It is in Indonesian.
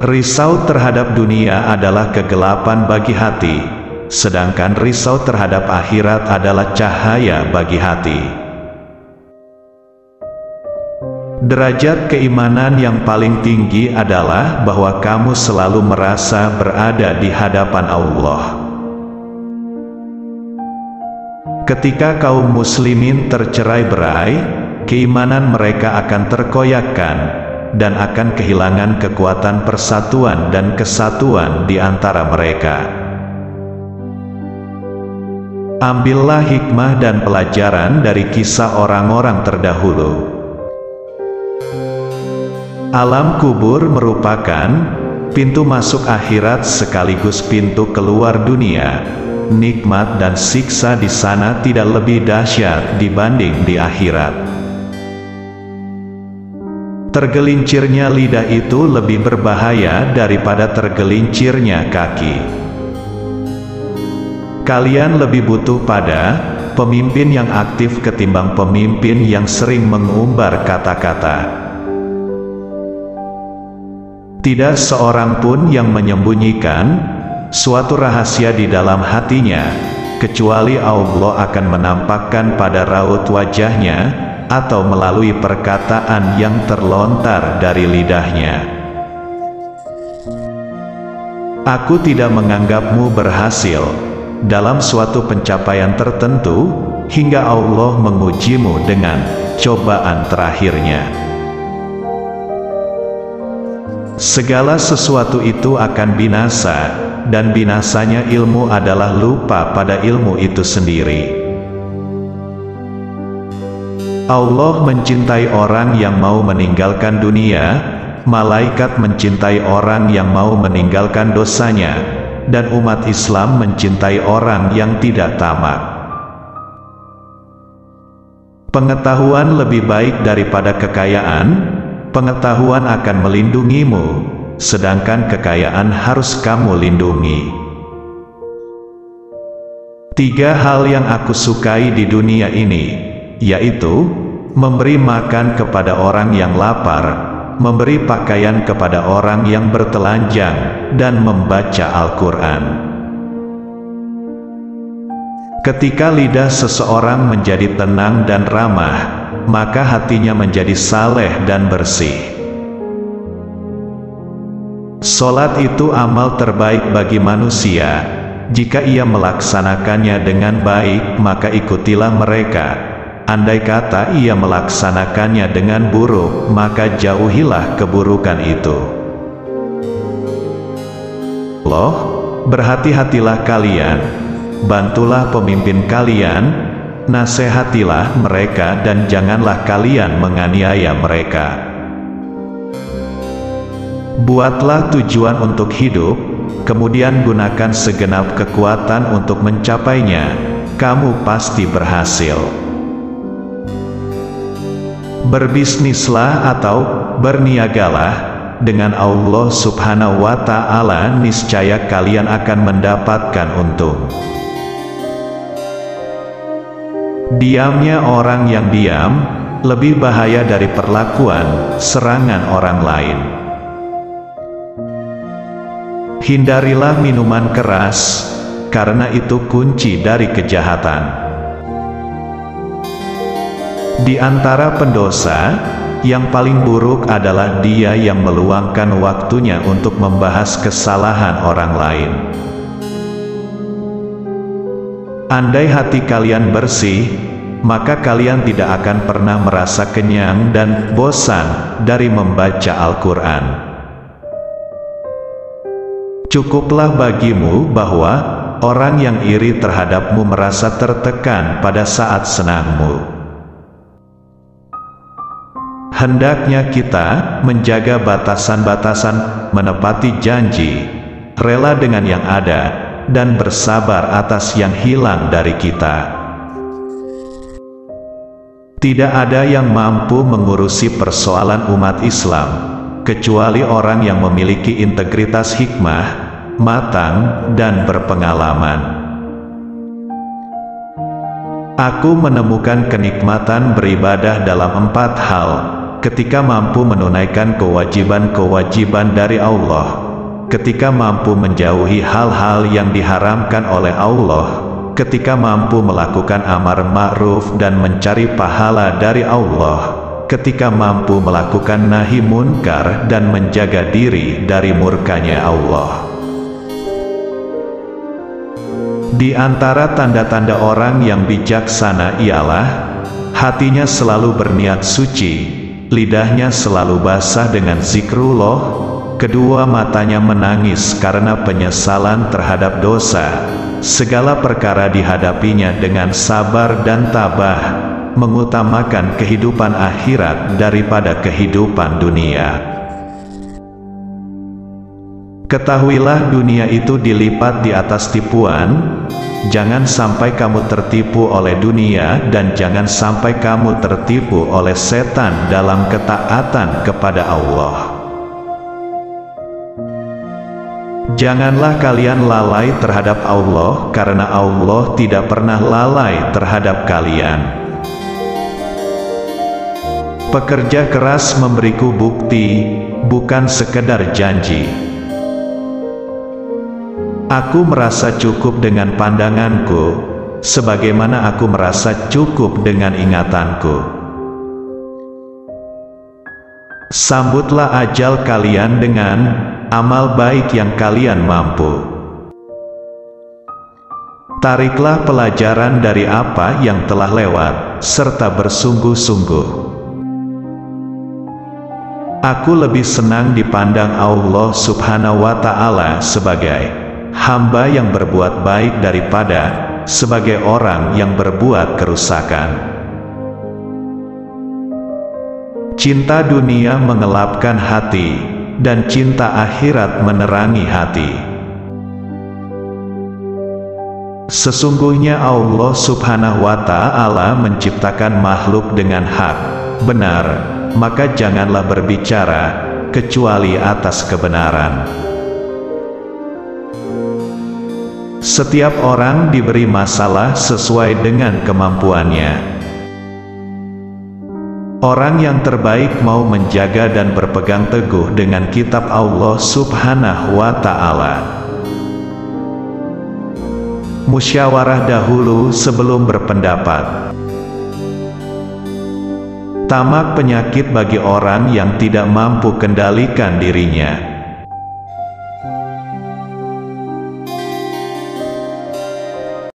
Risau terhadap dunia adalah kegelapan bagi hati, sedangkan risau terhadap akhirat adalah cahaya bagi hati. Derajat keimanan yang paling tinggi adalah bahwa kamu selalu merasa berada di hadapan Allah. Ketika kaum muslimin tercerai-berai, keimanan mereka akan terkoyakkan, dan akan kehilangan kekuatan persatuan dan kesatuan di antara mereka. Ambillah hikmah dan pelajaran dari kisah orang-orang terdahulu. Alam kubur merupakan pintu masuk akhirat sekaligus pintu keluar dunia. Nikmat dan siksa di sana tidak lebih dahsyat dibanding di akhirat. Tergelincirnya lidah itu lebih berbahaya daripada tergelincirnya kaki. Kalian lebih butuh pada pemimpin yang aktif ketimbang pemimpin yang sering mengumbar kata-kata. Tidak seorang pun yang menyembunyikan suatu rahasia di dalam hatinya, kecuali Allah akan menampakkan pada raut wajahnya, atau melalui perkataan yang terlontar dari lidahnya. Aku tidak menganggapmu berhasil dalam suatu pencapaian tertentu, hingga Allah mengujimu dengan cobaan terakhirnya. Segala sesuatu itu akan binasa, dan binasanya ilmu adalah lupa pada ilmu itu sendiri. Allah mencintai orang yang mau meninggalkan dunia, malaikat mencintai orang yang mau meninggalkan dosanya, dan umat Islam mencintai orang yang tidak tamak. Pengetahuan lebih baik daripada kekayaan. Pengetahuan akan melindungimu, sedangkan kekayaan harus kamu lindungi. 3 hal yang aku sukai di dunia ini, yaitu memberi makan kepada orang yang lapar, memberi pakaian kepada orang yang bertelanjang, dan membaca Al-Quran. Ketika lidah seseorang menjadi tenang dan ramah, maka hatinya menjadi saleh dan bersih. Salat itu amal terbaik bagi manusia. Jika ia melaksanakannya dengan baik, maka ikutilah mereka. Andai kata ia melaksanakannya dengan buruk, maka jauhilah keburukan itu. Allah, berhati-hatilah kalian, bantulah pemimpin kalian, nasihatilah mereka dan janganlah kalian menganiaya mereka. Buatlah tujuan untuk hidup, kemudian gunakan segenap kekuatan untuk mencapainya, kamu pasti berhasil. Berbisnislah atau berniagalah dengan Allah Subhanahu wa Ta'ala, niscaya kalian akan mendapatkan untung. Diamnya orang yang diam lebih bahaya dari perlakuan serangan orang lain. Hindarilah minuman keras, karena itu kunci dari kejahatan. Di antara pendosa, yang paling buruk adalah dia yang meluangkan waktunya untuk membahas kesalahan orang lain. Andai hati kalian bersih, maka kalian tidak akan pernah merasa kenyang dan bosan dari membaca Al-Quran. Cukuplah bagimu bahwa orang yang iri terhadapmu merasa tertekan pada saat senangmu. Hendaknya kita menjaga batasan-batasan, menepati janji, rela dengan yang ada, dan bersabar atas yang hilang dari kita. Tidak ada yang mampu mengurusi persoalan umat Islam, kecuali orang yang memiliki integritas hikmah, matang, dan berpengalaman. Aku menemukan kenikmatan beribadah dalam 4 hal, ketika mampu menunaikan kewajiban-kewajiban dari Allah, ketika mampu menjauhi hal-hal yang diharamkan oleh Allah, ketika mampu melakukan amar ma'ruf dan mencari pahala dari Allah, ketika mampu melakukan nahi munkar dan menjaga diri dari murkanya Allah. Di antara tanda-tanda orang yang bijaksana ialah hatinya selalu berniat suci, lidahnya selalu basah dengan zikrullah, kedua matanya menangis karena penyesalan terhadap dosa, segala perkara dihadapinya dengan sabar dan tabah, mengutamakan kehidupan akhirat daripada kehidupan dunia. Ketahuilah dunia itu dilipat di atas tipuan. Jangan sampai kamu tertipu oleh dunia dan jangan sampai kamu tertipu oleh setan dalam ketaatan kepada Allah. Janganlah kalian lalai terhadap Allah, karena Allah tidak pernah lalai terhadap kalian. Pekerja keras memberiku bukti, bukan sekedar janji. Aku merasa cukup dengan pandanganku, sebagaimana aku merasa cukup dengan ingatanku. Sambutlah ajal kalian dengan amal baik yang kalian mampu. Tariklah pelajaran dari apa yang telah lewat, serta bersungguh-sungguh. Aku lebih senang dipandang Allah Subhanahu wa Ta'ala sebagai hamba yang berbuat baik daripada sebagai orang yang berbuat kerusakan. Cinta dunia mengelapkan hati, dan cinta akhirat menerangi hati. Sesungguhnya Allah Subhanahu wa Ta'ala menciptakan makhluk dengan hak, benar, maka janganlah berbicara kecuali atas kebenaran. Setiap orang diberi masalah sesuai dengan kemampuannya. Orang yang terbaik mau menjaga dan berpegang teguh dengan kitab Allah Subhanahu wa Ta'ala. Musyawarah dahulu sebelum berpendapat. Tamak penyakit bagi orang yang tidak mampu kendalikan dirinya.